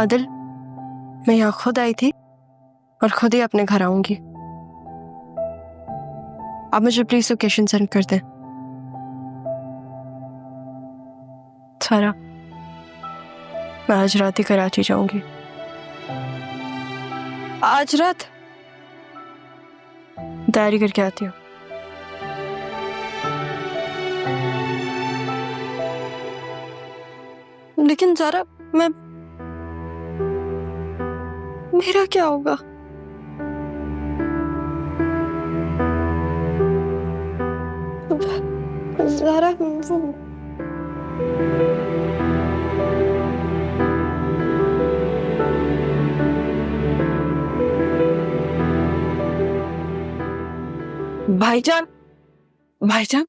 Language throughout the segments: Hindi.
आदिल, मैं यहाँ खुद आई थी और खुद ही अपने घर आऊंगी। आप मुझे प्लीज लोकेशन सेंड कर दें। सारा, मैं आज रात ही कराची जाऊंगी। आज रात तैयारी करके आती हूँ। लेकिन सारा, मेरा क्या होगा? ज़ारा, भाईजान, भाईजान,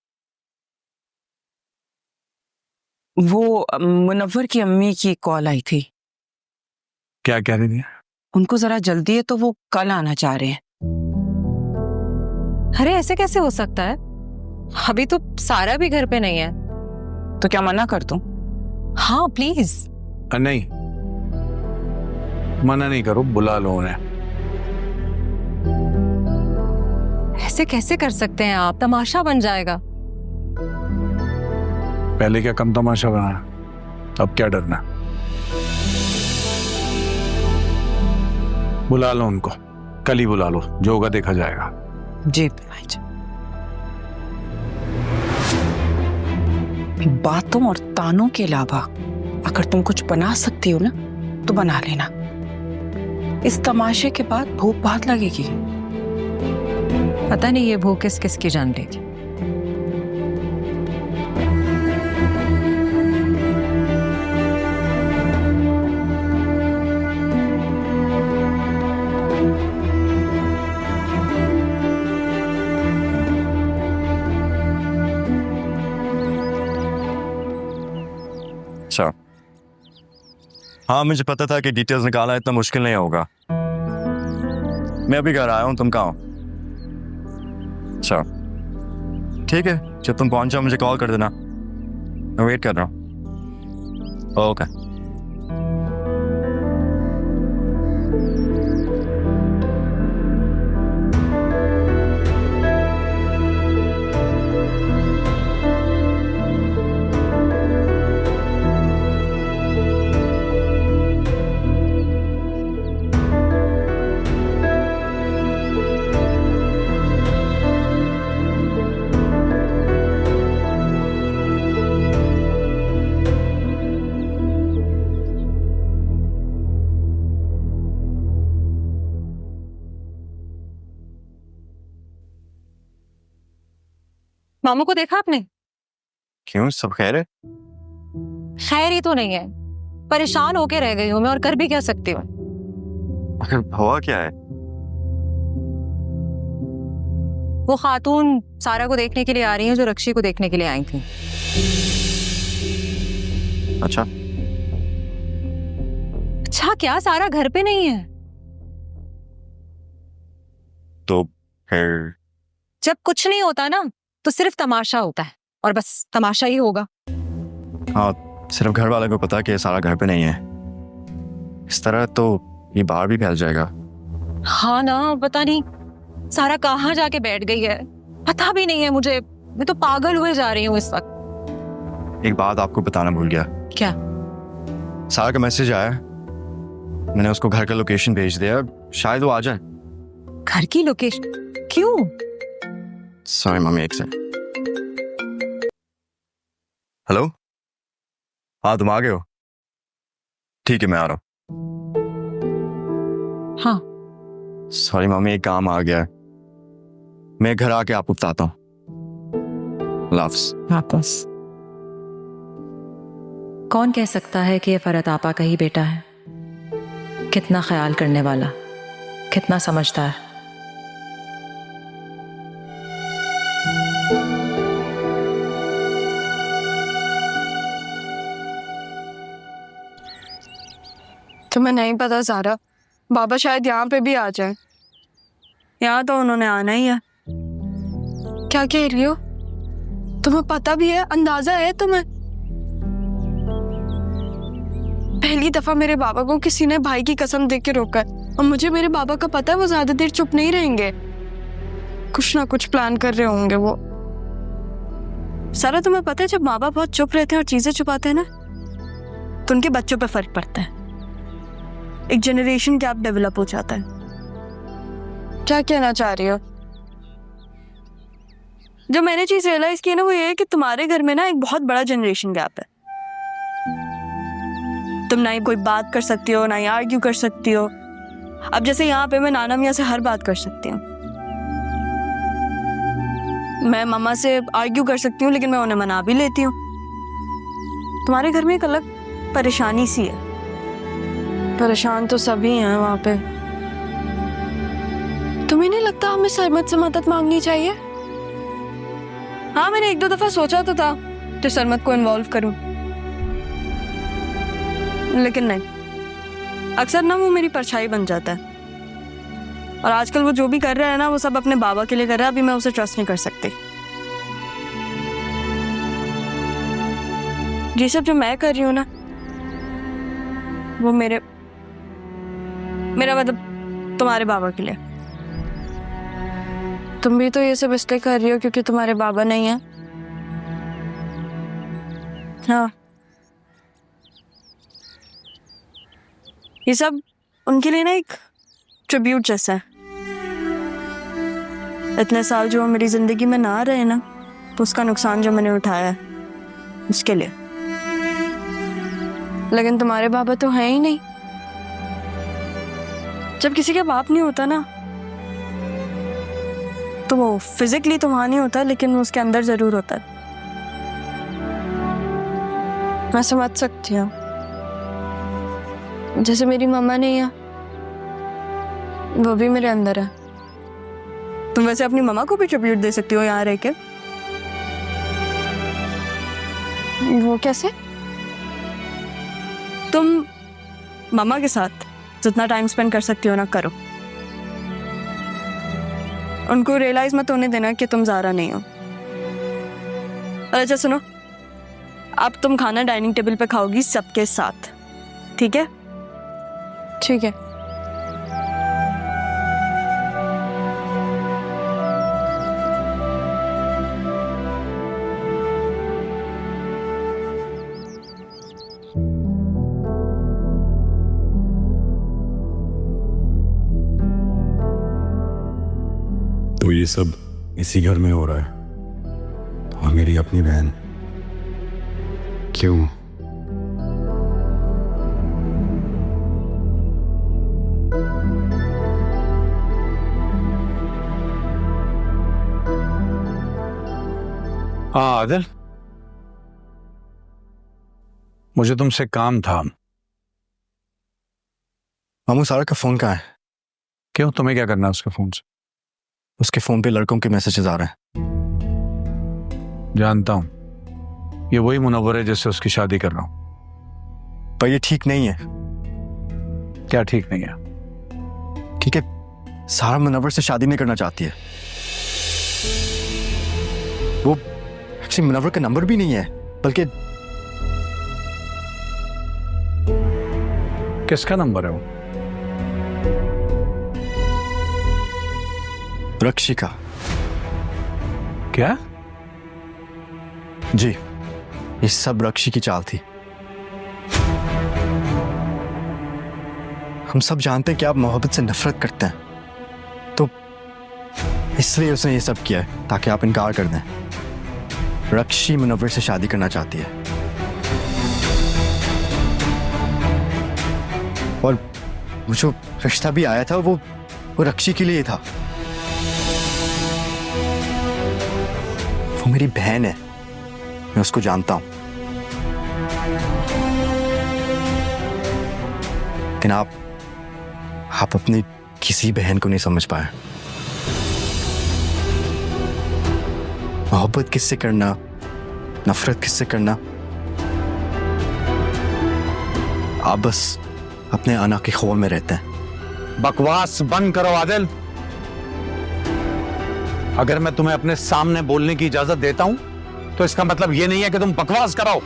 वो मुनव्वर की अम्मी की कॉल आई थी। क्या कह रही थी? उनको जरा जल्दी है तो वो कल आना चाह रहे हैं। अरे ऐसे कैसे हो सकता है? अभी तो सारा भी घर पे नहीं है। तो क्या मना कर दूं? हाँ प्लीज। नहीं, मना नहीं करो, बुला लो उन्हें। ऐसे कैसे कर सकते हैं आप? तमाशा बन जाएगा। पहले क्या कम तमाशा बना, अब क्या डरना? बुला लो उनको, कल ही बुला लो, जो होगा देखा जाएगा। जी भाईजान। बातों और तानों के अलावा अगर तुम कुछ बना सकती हो ना तो बना लेना। इस तमाशे के बाद भूख बहुत लगेगी। पता नहीं ये भूख किस किस की जान लेगी। अच्छा, हाँ मुझे पता था कि डिटेल्स निकालना इतना मुश्किल नहीं होगा। मैं अभी घर आया हूँ, तुम कहाँ हो? अच्छा ठीक है, जब तुम पहुंच जाओ मुझे कॉल कर देना, मैं वेट कर रहा हूँ। ओके। मामू को देखा आपने? क्यों, सब खैर है? खैर ही तो नहीं है, परेशान होके रह गई हूँ मैं, और कर भी क्या सकती हूँ। आखिर हुआ क्या है? वो खातून सारा को देखने के लिए आ रही है जो रक्षी को देखने के लिए आई थी। अच्छा अच्छा क्या, सारा घर पे नहीं है? तो फिर? जब कुछ नहीं होता ना तो सिर्फ तमाशा होता है, और बस तमाशा ही होगा। हाँ, सिर्फ घर वाले को पता कि सारा घर पे नहीं है। इस तरह तो ये बाहर भी फैल जाएगा। हाँ ना, पता नहीं सारा कहाँ जाके बैठ गई है, पता भी नहीं है मुझे। मैं तो पागल हुए जा रही हूँ इस वक्त। एक बात आपको बताना भूल गया। क्या? सारा का मैसेज आया, मैंने उसको घर का लोकेशन भेज दिया, शायद वो आ जाए। घर की लोकेशन? क्यों? सॉरी मम्मी, एक सेकंड। हेलो, हाँ तुम आ गए हो? ठीक है मैं आ रहा हूँ। हाँ सॉरी मम्मी, एक काम आ गया है, मैं घर आके आपको बताता हूँ। लव्स। वापस। कौन कह सकता है कि ये फरत आपा का ही बेटा है? कितना ख्याल करने वाला, कितना समझदार। तुम्हें नहीं पता सारा, बाबा शायद यहाँ पे भी आ जाए। यहाँ तो उन्होंने आना ही है। क्या कह रही हो? तुम्हें पता भी है, अंदाजा है तुम्हें? पहली दफा मेरे बाबा को किसी ने भाई की कसम दे के रोका है, और मुझे मेरे बाबा का पता है वो ज्यादा देर चुप नहीं रहेंगे। कुछ ना कुछ प्लान कर रहे होंगे वो। सारा तुम्हें पता है, जब माँ बाप बहुत चुप रहते हैं और चीजें छुपाते हैं ना, तो उनके बच्चों पे फर्क पड़ता है। एक जनरेशन गैप डेवलप हो जाता है। क्या कहना चाह रही हो? जो मैंने चीज रियलाइज की है ना, वो ये है कि तुम्हारे घर में ना एक बहुत बड़ा जनरेशन गैप है। तुम ना ही कोई बात कर सकती हो, ना ही आर्ग्यू कर सकती हो। अब जैसे यहाँ पे मैं नाना मियाँ से हर बात कर सकती हूँ, मैं मम्मा से आर्ग्यू कर सकती हूँ, लेकिन मैं उन्हें मना भी लेती हूँ। तुम्हारे घर में एक अलग परेशानी सी है। परेशान तो सभी हैं वहां पे। तुम्हें नहीं लगता हमें सरमत से मदद मांगनी चाहिए? हाँ, मैंने एक दो दफा सोचा तो था कि सरमत को इन्वॉल्व करूं, लेकिन नहीं। अक्सर ना वो मेरी परछाई बन जाता है, और आजकल वो जो भी कर रहा है ना, वो सब अपने बाबा के लिए कर रहा है। अभी मैं उसे ट्रस्ट नहीं कर सकती। ये सब जो मैं कर रही हूँ ना, वो मेरा मतलब तुम्हारे बाबा के लिए। तुम भी तो ये सब इसलिए कर रही हो क्योंकि तुम्हारे बाबा नहीं है। हाँ, ये सब उनके लिए ना एक ट्रिब्यूट जैसा है। इतने साल जो मेरी जिंदगी में ना रहे ना, उसका नुकसान जो मैंने उठाया है, उसके लिए। लेकिन तुम्हारे बाबा तो हैं ही नहीं। जब किसी का बाप नहीं होता ना, तो वो फिजिकली तो वहां नहीं होता, लेकिन वो उसके अंदर जरूर होता है। मैं समझ सकती हूँ। जैसे मेरी मम्मा नहीं है, वो भी मेरे अंदर है। तुम वैसे अपनी मम्मा को भी ट्रिब्यूट दे सकती हो यहाँ रह के। वो कैसे? तुम मम्मा के साथ जितना टाइम स्पेंड कर सकती हो ना, करो। उनको रियलाइज मत होने देना कि तुम ज़ारा नहीं हो। और अच्छा सुनो, अब तुम खाना डाइनिंग टेबल पे खाओगी सबके साथ, ठीक है? ठीक है। तो ये सब इसी घर में हो रहा है, और मेरी अपनी बहन क्यों? हाँ आदिल, मुझे तुमसे काम था। मामू, सारा का फोन कहाँ है? क्यों, तुम्हें क्या करना है उसके फोन से? उसके फोन पे लड़कों के मैसेजेस आ रहे हैं। जानता हूं, ये वही मुनव्वर है जिससे उसकी शादी कर रहा हूं। पर ये ठीक नहीं है। क्या ठीक नहीं है? ठीक है, सारा मुनव्वर से शादी नहीं करना चाहती है। वो एक्चुअली मुनव्वर का नंबर भी नहीं है, बल्कि किसका नंबर है वो? रक्षी का। क्या? जी, ये सब रक्षी की चाल थी। हम सब जानते हैं कि आप मोहब्बत से नफरत करते हैं, तो इसलिए उसने ये सब किया है ताकि आप इनकार कर दें। रक्षी मुनव्वर से शादी करना चाहती है, और वो जो रिश्ता भी आया था वो रक्षी के लिए था। वो मेरी बहन है, मैं उसको जानता हूं। लेकिन आप अपनी किसी बहन को नहीं समझ पाए। मोहब्बत किससे करना, नफरत किससे करना, आप बस अपने अना के खौफ में रहते हैं। बकवास बंद करो आदिल। अगर मैं तुम्हें अपने सामने बोलने की इजाजत देता हूं तो इसका मतलब यह नहीं है कि तुम बकवास कराओ।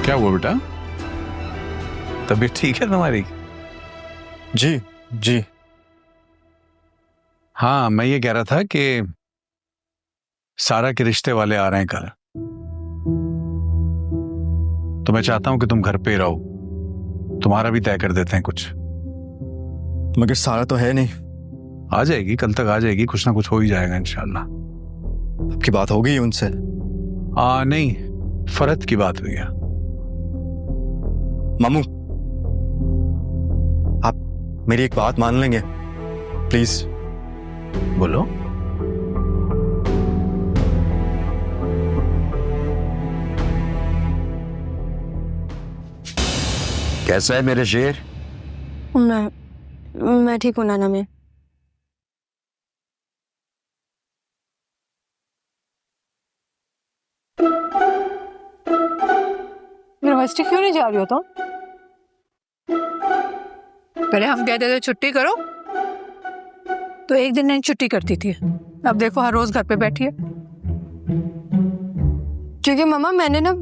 क्या हुआ बेटा? तबीयत ठीक है तुम्हारी? जी जी। हाँ, मैं ये कह रहा था कि सारा के रिश्ते वाले आ रहे हैं कल, तो मैं चाहता हूं कि तुम घर पे रहो, तुम्हारा भी तय कर देते हैं कुछ। मगर सारा तो है नहीं। आ जाएगी, कल तक आ जाएगी, कुछ ना कुछ हो ही जाएगा इंशाल्लाह। आपकी बात हो गई उनसे? नहीं, फरत की बात हुई है। मामू, आप मेरी एक बात मान लेंगे प्लीज? बोलो। कैसा है मेरे शेर? मैं ठीक हूँ नाना। मैं यूनिवर्सिटी क्यों नहीं जा रही हो तुम? पहले हम कहते थे छुट्टी करो तो एक दिन नहीं छुट्टी करती थी, अब देखो हर रोज घर पे बैठी है। क्योंकि मम्मा मैंने ना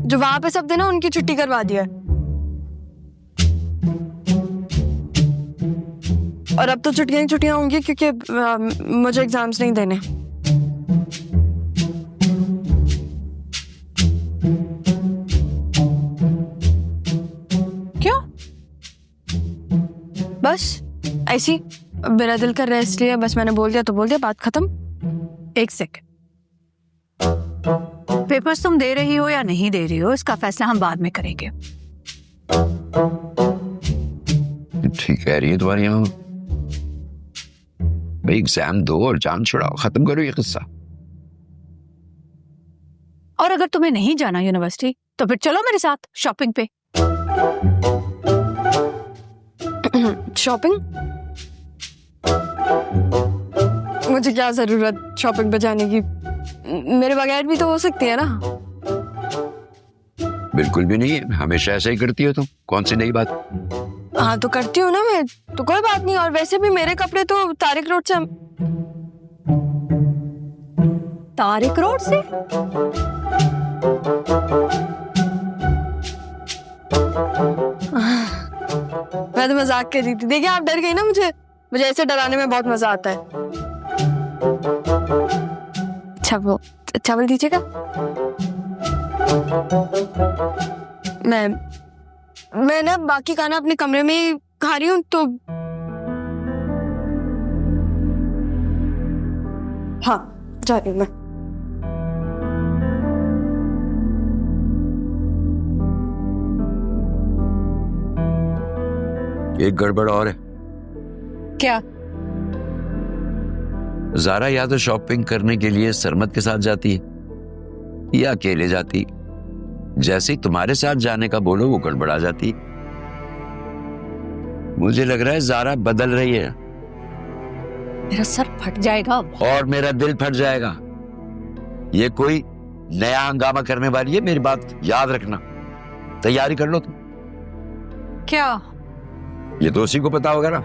जो वहां पे सब थे ना उनकी छुट्टी करवा दिया है। और अब तो छुट्टियां होंगी क्योंकि मुझे एग्जाम्स नहीं देने। क्यों? बस ऐसी मेरा दिल कर रहा है इसलिए बस मैंने बोल दिया तो बोल दिया, बात खत्म। एक सेकंड, पेपर्स तुम दे रही हो या नहीं दे रही हो इसका फैसला हम बाद में करेंगे। ठीक कह रही है तुम्हारी अम्मा। भाई एग्जाम दो और जान छुड़ाओ, खत्म करो ये किस्सा। और अगर तुम्हें नहीं जाना यूनिवर्सिटी तो फिर चलो मेरे साथ शॉपिंग पे। शॉपिंग? मुझे क्या जरूरत शॉपिंग पे जाने की? मेरे बगैर भी तो हो सकती है ना। बिल्कुल भी नहीं है, हमेशा ऐसा ही करती हो तुम। कौन सी नई बात? हाँ तो करती हूँ ना मैं, तो कोई बात नहीं। और वैसे भी मेरे कपड़े तो तारिक रोड से। तारिक रोड से? मैं तो मजाक कर रही थी। देखिए आप डर गई ना, मुझे ऐसे डराने में बहुत मजा आता है। चावल दीजिएगा। मैं ना बाकी खाना अपने कमरे में ही खा रही हूँ तो। हाँ जा रही हूँ मैं। एक गड़बड़ और है। क्या? ज़ारा या तो शॉपिंग करने के लिए सरमत के साथ जाती है या अकेले जाती। जैसे ही तुम्हारे साथ जाने का बोलो वो गड़बड़ा जाती। मुझे लग रहा है ज़ारा बदल रही है। मेरा सर फट जाएगा और मेरा दिल फट जाएगा। ये कोई नया हंगामा करने वाली है, मेरी बात याद रखना। तैयारी कर लो तुम। क्या? ये तो उसी को पता होगा ना।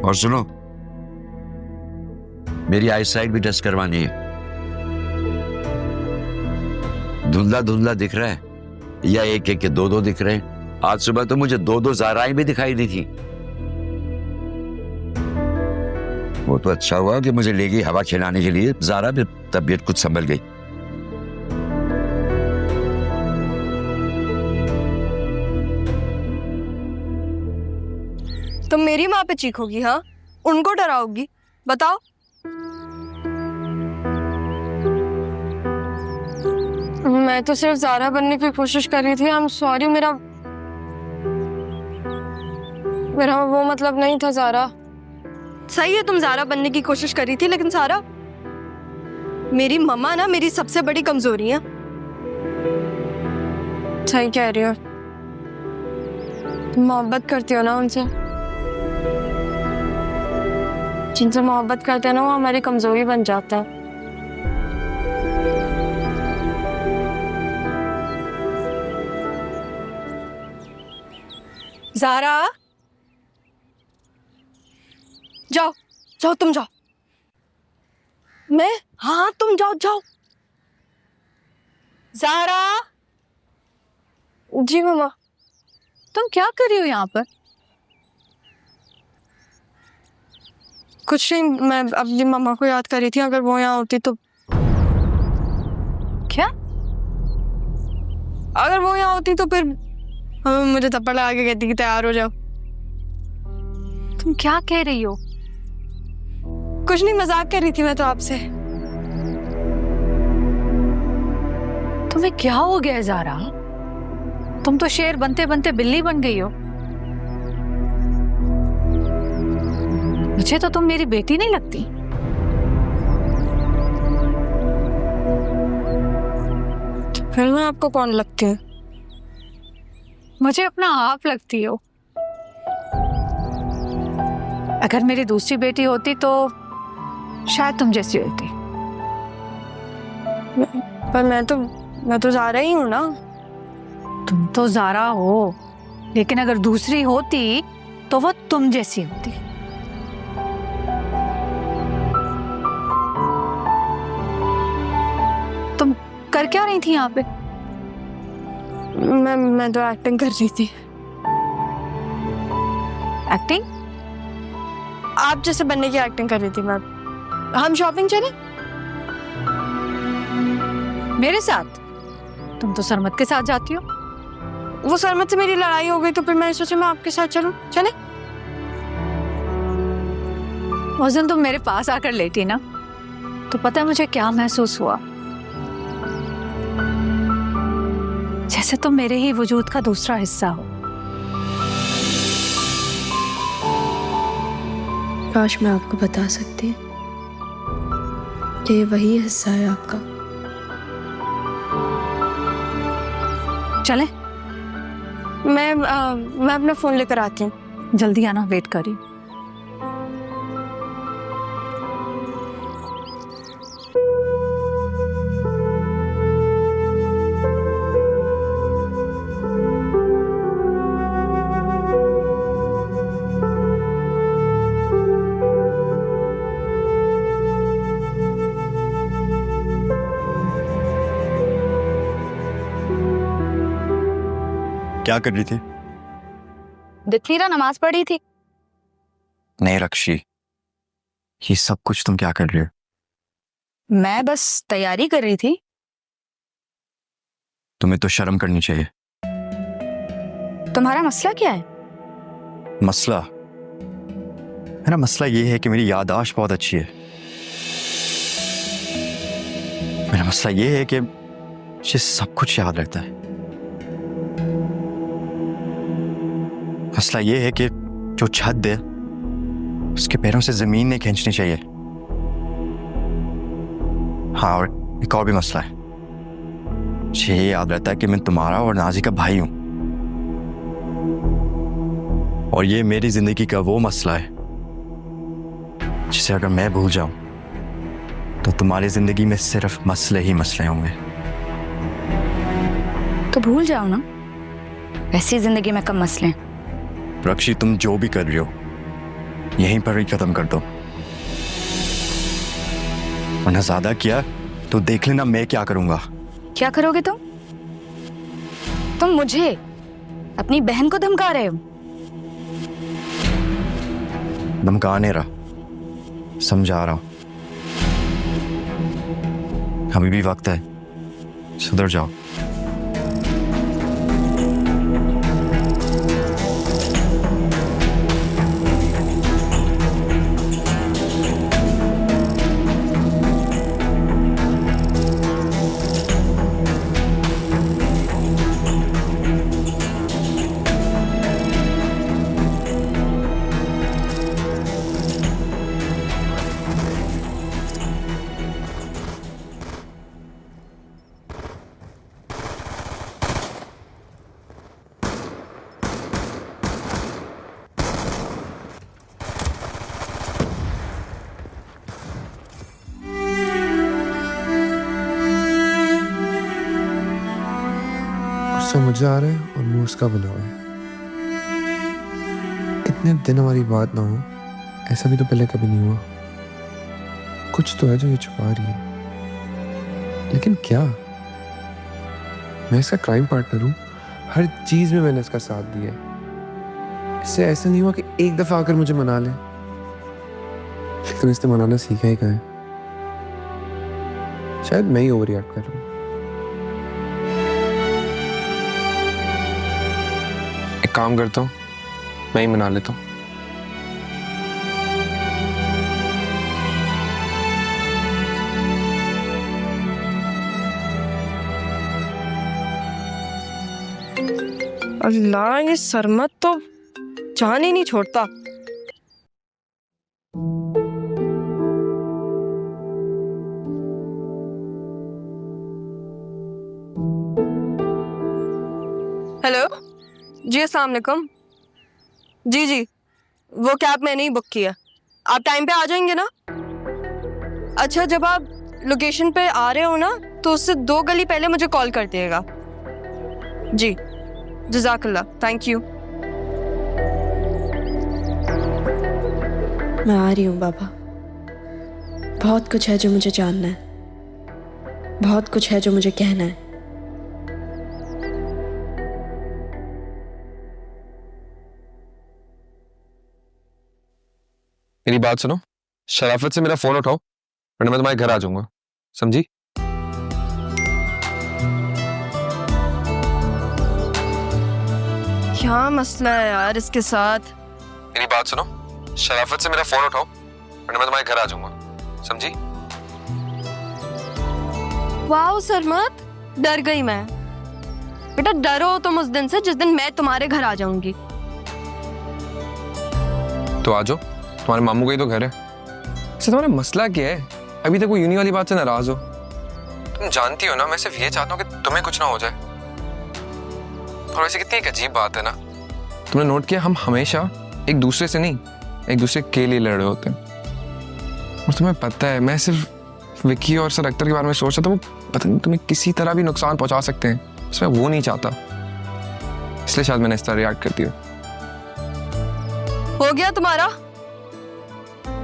और सुनो, मेरी आई साइट भी टेस्ट करवानी है। धुंधला धुंधला दिख रहा है या एक एक के दो दिख रहे हैं? आज सुबह तो मुझे दो ज़ाराएं भी दिखाई दी थी। वो तो अच्छा हुआ कि मुझे ले गई हवा खिलाने के लिए। ज़ारा भी तबीयत कुछ संभल गई। तुम मेरी माँ पे चीखोगी? हाँ, उनको डराओगी? बताओ। मैं तो सिर्फ ज़ारा बनने की कोशिश कर रही थी। आई एम सॉरी, मेरा वो मतलब नहीं था ज़ारा। सही है तुम ज़ारा बनने की कोशिश कर रही थी, लेकिन ज़ारा मेरी मम्मा ना मेरी सबसे बड़ी कमजोरी है। सही कह रही हो। तुम मोहब्बत करती हो ना उनसे। जिनसे मोहब्बत करते हैं ना वो हमारी कमजोरी बन जाता है। ज़ारा, जाओ जाओ, तुम जाओ। मैं? हाँ तुम जाओ जाओ। ज़हरा, जी मम्मा। तुम क्या कर रही हो यहाँ पर? कुछ नहीं, मैं अपनी मम्मा को याद कर रही थी, अगर वो यहाँ होती तो। क्या? अगर वो यहाँ होती तो फिर मुझे थप्पड़ लगा के कहती कि तैयार हो जाओ। तुम क्या कह रही हो? कुछ नहीं, मजाक कर रही थी मैं तो आपसे। तुम्हें क्या हो गया है ज़हरा? तुम तो शेर बनते बनते बिल्ली बन गई हो। मुझे तो तुम मेरी बेटी नहीं लगती। फिर मैं आपको कौन लगती हूँ? मुझे अपना आप लगती हो। अगर मेरी दूसरी बेटी होती तो शायद तुम जैसी होती। पर मैं तो ज़ारा ही हूँ ना। तुम तो ज़ारा हो, लेकिन अगर दूसरी होती तो वो तुम जैसी होती। तुम कर क्या रही थी यहाँ पे? मैं तो एक्टिंग कर रही थी। एक्टिंग? आप जैसे बनने की एक्टिंग कर रही थी मैं। हम शॉपिंग चले? मेरे साथ? तुम तो सरमत के साथ जाती हो। वो सरमत से मेरी लड़ाई हो गई तो फिर मैंने सोचा मैं आपके साथ चलूं। चले? उस दिन तुम मेरे पास आकर लेटी ना, तो पता है मुझे क्या महसूस हुआ? जैसे तुम मेरे ही वजूद का दूसरा हिस्सा हो। काश मैं आपको बता सकती कि ये वही हिस्सा है आपका। चले? मैं अपना फोन लेकर आती हूँ। जल्दी आना, वेट करी। क्या कर रही थी? दिखलीरा नमाज पढ़ी थी। नहीं रक्षी, ये सब कुछ तुम क्या कर रही हो? मैं बस तैयारी कर रही थी। तुम्हें तो शर्म करनी चाहिए। तुम्हारा मसला क्या है? मसला? मेरा मसला ये है कि मेरी याददाश्त बहुत अच्छी है। मेरा मसला ये है कि मुझे सब कुछ याद रहता है। मसला ये है कि जो छत है उसके पैरों से जमीन नहीं खींचनी चाहिए। हाँ, और एक और भी मसला है, मुझे ये याद रहता है कि मैं तुम्हारा और नाजी का भाई हूं। और ये मेरी जिंदगी का वो मसला है जिसे अगर मैं भूल जाऊं तो तुम्हारी जिंदगी में सिर्फ मसले ही मसले होंगे। तो भूल जाओ ना, ऐसी जिंदगी में कम मसले। रक्षी, तुम जो भी कर रही हो यहीं पर ही खत्म कर दो, वरना ज्यादा किया तो देख लेना मैं क्या करूंगा। क्या करोगे तुम? तुम मुझे, अपनी बहन को धमका रहे हो? धमका नहीं रहा, समझा रहा हूं। अभी भी वक्त है, सुधर जाओ। गुस्सा मुझे आ रहा है और मुंह उसका बना हुआ है। इतने दिन हमारी बात ना हो, ऐसा भी तो पहले कभी नहीं हुआ। कुछ तो है जो ये छुपा रही है, लेकिन क्या? मैं इसका क्राइम पार्टनर हूँ, हर चीज में मैंने इसका साथ दिया है। इससे ऐसा नहीं हुआ कि एक दफा आकर मुझे मना ले, लेकिन इसने मनाना सीखा ही कहाँ है। शायद मैं ही ओवर रिएक्ट कर रहा हूँ। एक काम करता हूँ, मैं ही मना लेता हूँ। अल्लाह, ये सरमत तो जान ही नहीं छोड़ता। हेलो जी, अस्सलाम वालेकुम। जी, वो कैब मैंने ही बुक किया। आप टाइम पे आ जाएंगे ना? अच्छा, जब आप लोकेशन पे आ रहे हो ना, तो उससे 2 गली पहले मुझे कॉल कर दिएगा। जी, जज़ाकल्लाह, थैंक यू। मैं आ रही हूँ बाबा। बहुत कुछ है जो मुझे जानना है, बहुत कुछ है जो मुझे कहना है। मेरी बात सुनो, शराफत से मेरा फोन उठाओ वरना मैं तुम्हारे घर आ जाऊंगा, समझी? क्या मसला है यार इसके साथ? मेरी बात सुनो, शराफत से मेरा फोन उठाओ वरना मैं तुम्हारे घर आ जाऊंगा, समझी? वाह सरमत, डर गई मैं। बेटा डरो तुम उस दिन से जिस दिन मैं तुम्हारे घर आ जाऊंगी। तो आ जाओ, तुम्हारे मामू का ही तो घर है। अच्छा, तुम्हारा मसला क्या है? अभी तक वो यूनी वाली बात से नाराज हो। तुम जानती हो ना, मैं सिर्फ ये चाहता हूँ कि तुम्हें कुछ ना हो जाए। और वैसे कितनी एक अजीब बात है ना, तुमने नोट किया, हम हमेशा एक दूसरे से नहीं, एक दूसरे के लिए लड़ रहे होते हैं। और तुम्हें पता है, मैं सिर्फ विक्की और सर अख्तर के बारे में सोच रहा था। वो पता नहीं तुम्हें किसी तरह भी नुकसान पहुंचा सकते हैं, उसमें वो नहीं चाहता, इसलिए शायद मैंने इस तरह रिएक्ट कर दिया। हो गया तुम्हारा?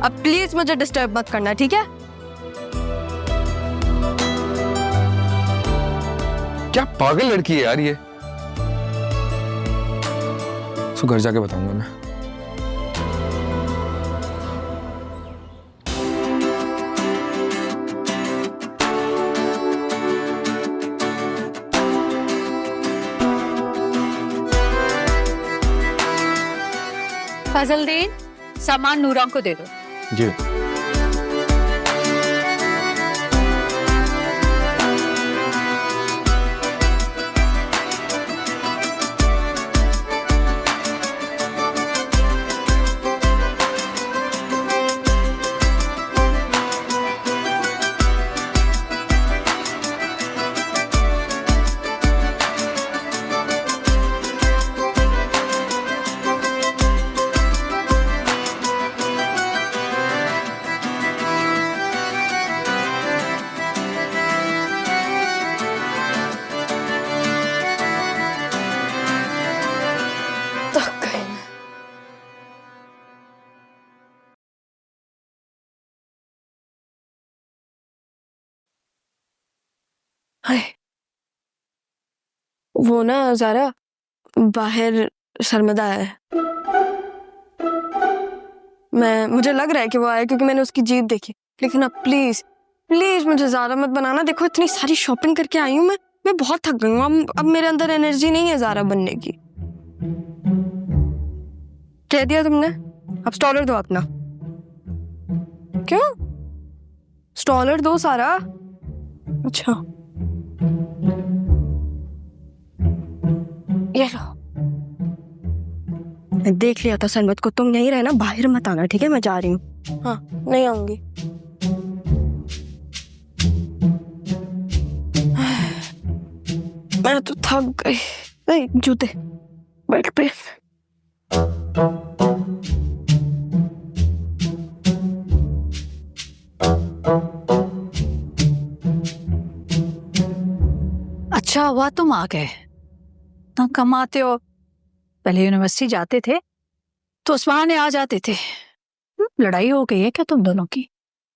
अब प्लीज मुझे डिस्टर्ब मत करना, ठीक है? क्या पागल लड़की है यार ये। उसको घर जाके बताऊंगा मैं। फजलदीन, सामान नूरा को दे दो। जी। हाय, वो ना ज़ारा, बाहर शर्मिंदा है। मुझे लग रहा है कि वो आया क्योंकि मैंने उसकी जीप देखी। लेकिन अब प्लीज प्लीज मुझे ज़ारा मत बनाना। देखो इतनी सारी शॉपिंग करके आई हूँ मैं बहुत थक गई हूँ। अब मेरे अंदर एनर्जी नहीं है ज़ारा बनने की। कह दिया तुमने, अब स्टॉलर दो अपना। क्यों? स्टॉलर दो सारा। अच्छा ये लो, मैं देख लिया था सरमत को। तुम यहीं रहना, बाहर मत आना, ठीक है? मैं जा रही हूँ। हाँ, नहीं आऊंगी। मैं तो थक गई। नहीं, जूते बैठ पे। अच्छा हुआ तुम आ गए, ना कम आते हो। पहले यूनिवर्सिटी जाते थे तो उस बहाने आ जाते थे। लड़ाई हो गई है क्या तुम दोनों की?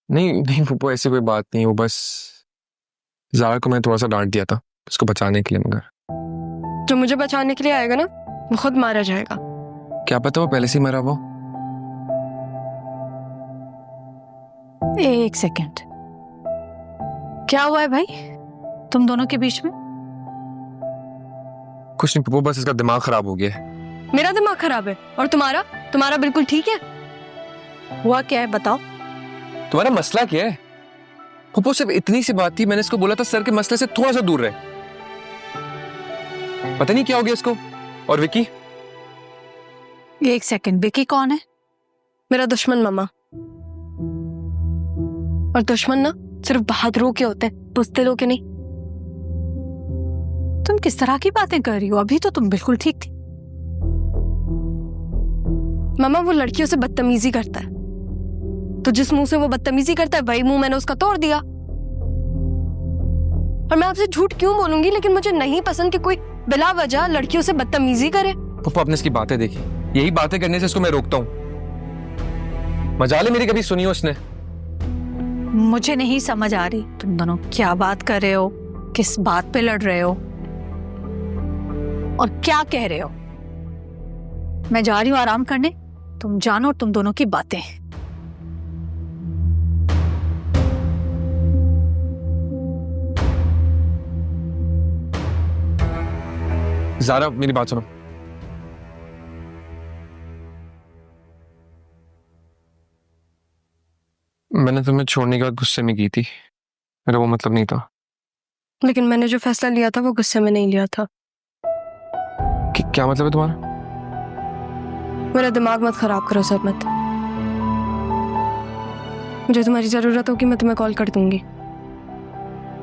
नहीं नहीं फूफो, ऐसी कोई बात नहीं। वो बस ज़ारा को मैं थोड़ा सा डांट दिया था। उसको बचाने के लिए, मगर जो मुझे बचाने के लिए आएगा ना वो खुद मारा जाएगा। क्या पता वो पहले से ही मरा वो। एक सेकंड, क्या हुआ है भाई तुम दोनों के बीच में? कुछ नहीं, वो बस इसका दिमाग खराब हो गया है। मेरा दिमाग खराब है और तुम्हारा बिल्कुल ठीक है। हुआ क्या है बताओ। तुम्हारा मसला क्या है? पप्पू सिर्फ इतनी सी बात थी, मैंने इसको बोला था सर के मसले से थोड़ा सा दूर रहे। पता नहीं क्या हो गया इसको। और विकी? एक सेकंड, विकी कौन है? मेरा दुश्मन मामा। और दुश्मन ना सिर्फ बहादुरों के होते हैं, बुज़दिलों के नहीं। तुम किस तरह की बातें कर रही हो? अभी तो तुम बिल्कुल ठीक थी। मामा वो लड़कियों से बदतमीजी करता है, तो जिस मुंह से वो बदतमीजी करता है वही मुंह मैंने उसका तोड़ दिया। और मैं आपसे झूठ क्यों बोलूंगी, लेकिन मुझे नहीं पसंद कि कोई बिला वजह लड़कियों से बदतमीजी करे। पप्पू आपने इसकी बातें देखी, यही बातें करने से इसको मैं रोकता हूँ। मजाल है मेरी कभी सुनी हो उसने? मुझे नहीं समझ आ रही तुम दोनों क्या बात कर रहे हो, किस बात पे लड़ रहे हो और क्या कह रहे हो। मैं जा रही हूँ आराम करने, तुम जानो तुम दोनों की बातें। ज़ारा मेरी बात सुनो। मैंने तुम्हें छोड़ने के बाद गुस्से में की थी, मेरा वो मतलब नहीं था। लेकिन मैंने जो फैसला लिया था वो गुस्से में नहीं लिया था। कि क्या मतलब है तुम्हारा? मेरा दिमाग मत खराब करो सरमत। मुझे तुम्हारी जरूरत होगी मैं तुम्हें कॉल कर दूंगी।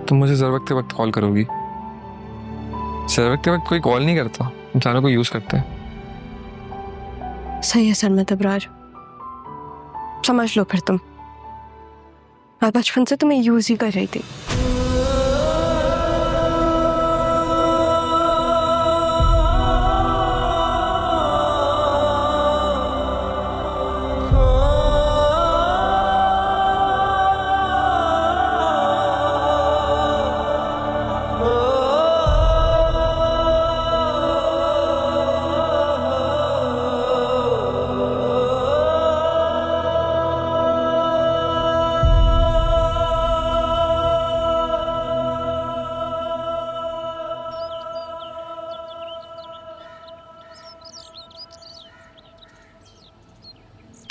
तुम मुझे जरूरत के वक्त कॉल करोगी? जरूरत के वक्त कोई कॉल नहीं करता, इंसानों को यूज करते हैं। सही है सरमत अबरार, समझ लो फिर तुम। मैं बचपन से तुम्हें यूज ही कर रही थी।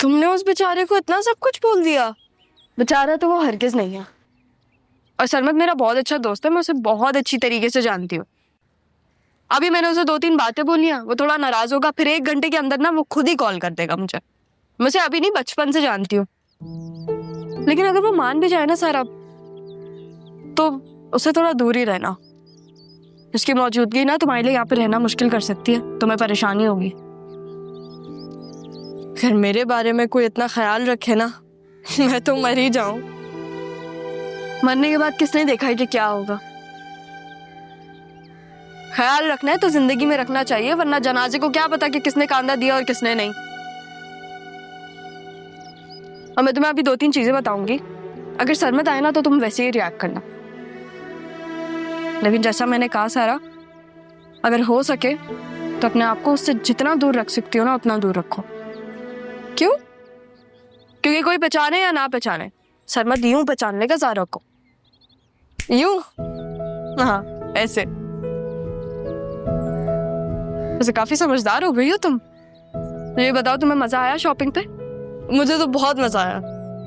तुमने उस बेचारे को इतना सब कुछ बोल दिया। बेचारा तो वो हरगिज नहीं है। और सरमत मेरा बहुत अच्छा दोस्त है, मैं उसे बहुत अच्छी तरीके से जानती हूँ। अभी मैंने उसे 2-3 बातें बोली हैं, वो थोड़ा नाराज होगा, फिर 1 घंटे के अंदर ना वो खुद ही कॉल कर देगा मुझे। मुझे अभी नहीं, बचपन से जानती हूँ। लेकिन अगर वो मान भी जाए ना सारा, तो उससे थोड़ा दूर ही रहना। उसकी मौजूदगी ना तुम्हारे लिए यहाँ पे रहना मुश्किल कर सकती है, तुम्हें परेशानी होगी। अगर मेरे बारे में कोई इतना ख्याल रखे ना, मैं तो मर ही जाऊं। मरने के बाद किसने देखा है कि क्या होगा। ख्याल रखना है तो जिंदगी में रखना चाहिए, वरना जनाजे को क्या पता कि किसने कांदा दिया और किसने नहीं। और मैं तुम्हें अभी 2-3 चीजें बताऊंगी, अगर सरमत आए ना तो तुम वैसे ही रिएक्ट करना। लेकिन जैसा मैंने कहा सारा, अगर हो सके तो अपने आप को उससे जितना दूर रख सकती हो ना उतना दूर रखो। क्यों? क्योंकि कोई पहचाने या ना पहचाने, सरमत यूं पहचान लेगा ज़ारा को। यूं, हाँ ऐसे। वैसे काफी समझदार हो गई हो तुम। ये बताओ तुम्हें मजा आया शॉपिंग पे? मुझे तो बहुत मजा आया।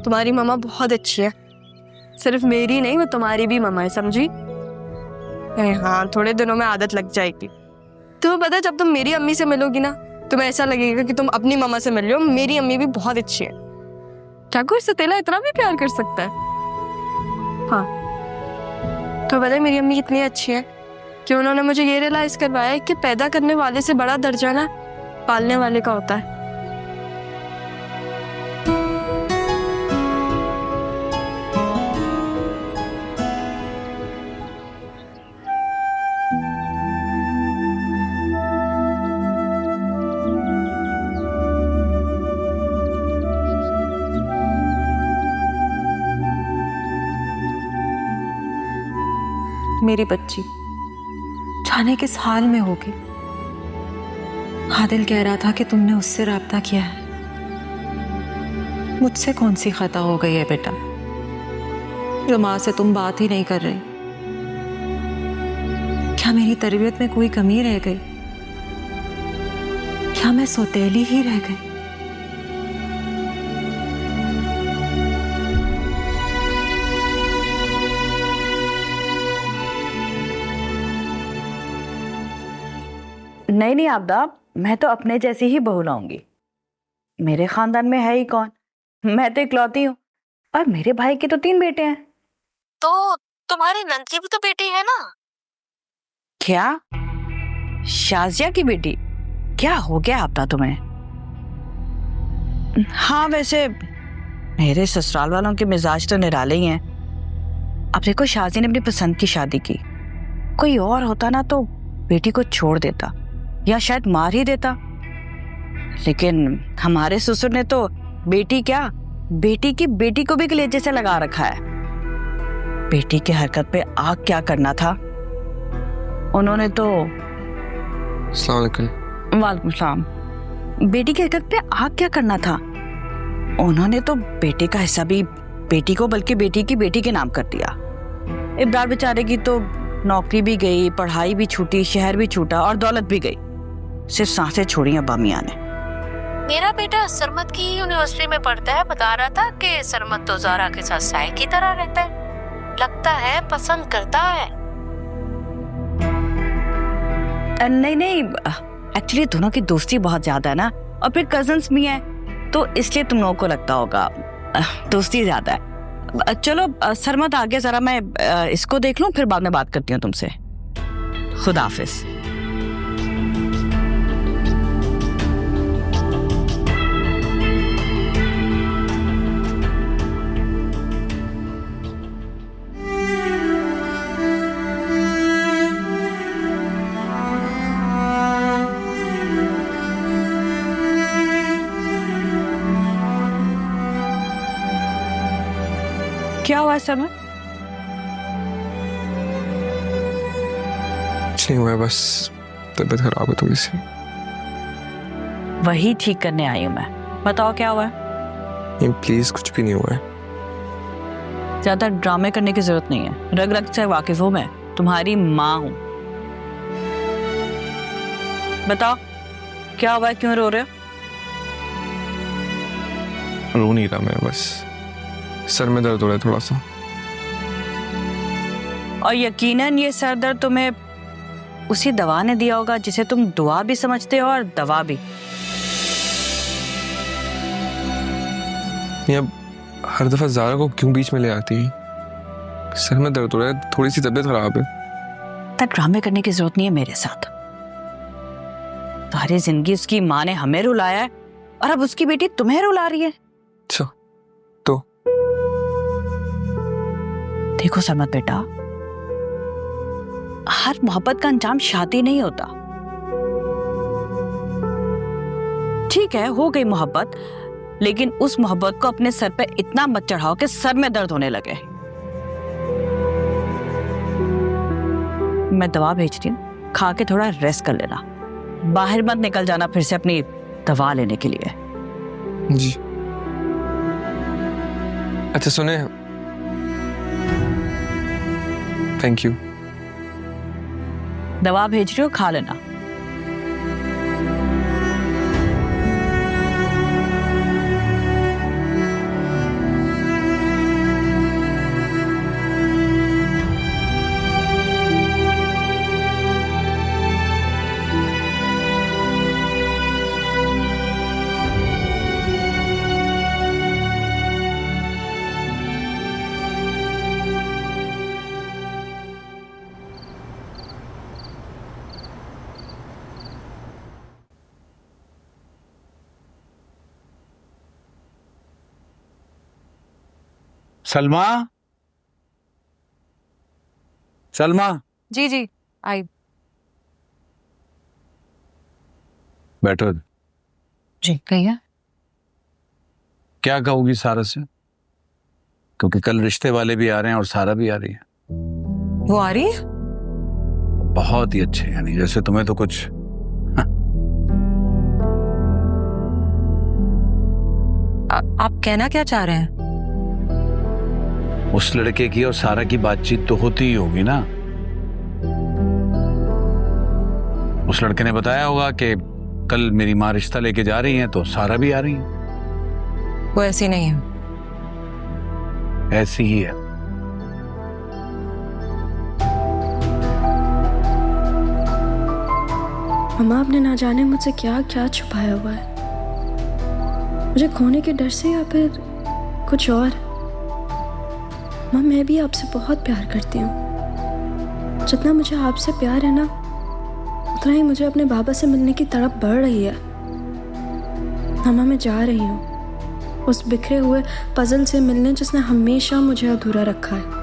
तुम्हारी मामा बहुत अच्छी है, सिर्फ मेरी नहीं वो तुम्हारी भी मामा है, समझी? हाँ, थोड़े दिनों में आदत लग जाएगी। तुम्हें पता है जब तुम मेरी अम्मी से मिलोगी ना, तुम्हें ऐसा लगेगा कि तुम अपनी मामा से मिल रहे हो। मेरी अम्मी भी बहुत अच्छी है। क्या कोई सतीला इतना भी प्यार कर सकता है? हाँ, तो पता है मेरी अम्मी कितनी अच्छी है कि उन्होंने मुझे ये रियलाइज करवाया कि पैदा करने वाले से बड़ा दर्जा ना पालने वाले का होता है। मेरी बच्ची, जाने किस हाल में होगी। आदिल कह रहा था कि तुमने उससे राब्ता किया है। मुझसे कौन सी खता हो गई है बेटा, जो माँ से तुम बात ही नहीं कर रही? क्या मेरी तरबियत में कोई कमी रह गई? क्या मैं सौतेली ही रह गई? नहीं नहीं आबदा, मैं तो अपने जैसी ही बहू लाऊंगी। मेरे खानदान में है ही कौन, मैं तो इकलौती हूँ। और मेरे भाई के तो 3 बेटे हैं। तो तुम्हारी नंद की भी तो बेटी है ना? क्या? शाजिया की बेटी? क्या हो गया आबदा तुम्हें? हाँ वैसे मेरे ससुराल वालों के मिजाज तो निराले ही हैं। अब देखो, शाजी ने अपनी पसंद की शादी की। कोई और होता ना तो बेटी को छोड़ देता या शायद मार ही देता, लेकिन हमारे ससुर ने तो बेटी क्या, बेटी की बेटी को भी कलेजे से लगा रखा है। बेटी की हरकत पे आग क्या करना था, उन्होंने तो। अस्सलाम वालेकुम। वालेकुम सलाम। बेटी की हरकत पे आग क्या करना था, उन्होंने तो बेटे का हिस्सा भी बेटी को बल्कि बेटी की बेटी के नाम कर दिया। इब्रार बेचारे की तो नौकरी भी गई, पढ़ाई भी छूटी, शहर भी छूटा और दौलत भी गई। सिर्फ सांसें छोड़ी अब्बा मियां ने। मेरा बेटा सरमत की यूनिवर्सिटी में पढ़ता है, बता रहा था कि सरमत तो ज़ारा के साथ साय की तरह रहता है। लगता है पसंद करता है। नहीं नहीं, एक्चुअली दोनों की दोस्ती बहुत ज्यादा है ना, और फिर कजन्स भी हैं, तो इसलिए तुम लोगों को लगता होगा दोस्ती ज्यादा है। चलो सरमत आ गया, जरा मैं इसको देख लूं, फिर बाद में बात करती हूँ तुमसे। खुदा हाफिज। क्या हुआ सरमत? कुछ नहीं हुआ है, बस तबीयत खराब है थोड़ी सी। वही ठीक करने आई हूँ मैं। बताओ क्या हुआ है? ये प्लीज, कुछ भी नहीं हुआ है। ज्यादा ड्रामे करने की जरूरत नहीं है, रग रग से वाकिफ हूँ मैं, तुम्हारी माँ हूँ। बताओ क्या हुआ है, क्यों रो रहे हो? रो नहीं रहा मैं, बस सर में दर्द हो रहा है थोड़ा सा। और यकीनन ये सर दर्द तुम्हें उसी दवा ने दिया होगा जिसे तुम दुआ भी समझते हो और दवा भी। ये अब हर दफा ज़ारा को क्यों बीच में ले आती है? सर में दर्द हो रहा है, थोड़ी सी तबीयत खराब है। तब ड्रामे करने की जरूरत नहीं है मेरे साथ। सारी जिंदगी उसकी माँ ने हमें रुलाया है और अब उसकी बेटी तुम्हें रुला रही है। अच्छा तो देखो सरमत बेटा, हर मोहब्बत का अंजाम शादी नहीं होता। ठीक है, हो गई मोहब्बत, लेकिन उस मोहब्बत को अपने सर पे इतना मत चढ़ाओ कि सर में दर्द होने लगे। मैं दवा भेज रही हूँ, खा के थोड़ा रेस्ट कर लेना। बाहर मत निकल जाना फिर से अपनी दवा लेने के लिए। जी अच्छा सुने, थैंक यू। दवा भेज रही हो, खा लेना। सलमा, सलमा, जी जी आई। बैठो। जी भैया। क्या कहोगी सारा से? क्योंकि कल रिश्ते वाले भी आ रहे हैं और सारा भी आ रही है। वो आ रही है? बहुत ही अच्छे, यानी जैसे तुम्हें तो कुछ आप कहना क्या चाह रहे हैं? उस लड़के की और सारा की बातचीत तो होती ही होगी ना। उस लड़के ने बताया होगा कि कल मेरी माँ रिश्ता लेके जा रही है, तो सारा भी आ रही है। वो ऐसी नहीं है। ऐसी ही है। मम्मा, आपने ना जाने मुझसे क्या क्या छुपाया हुआ है, मुझे खोने के डर से या फिर कुछ और। माँ, मैं भी आपसे बहुत प्यार करती हूँ। जितना मुझे आपसे प्यार है ना, उतना ही मुझे अपने बाबा से मिलने की तड़प बढ़ रही है। मामा, मैं जा रही हूँ उस बिखरे हुए पजल से मिलने जिसने हमेशा मुझे अधूरा रखा है।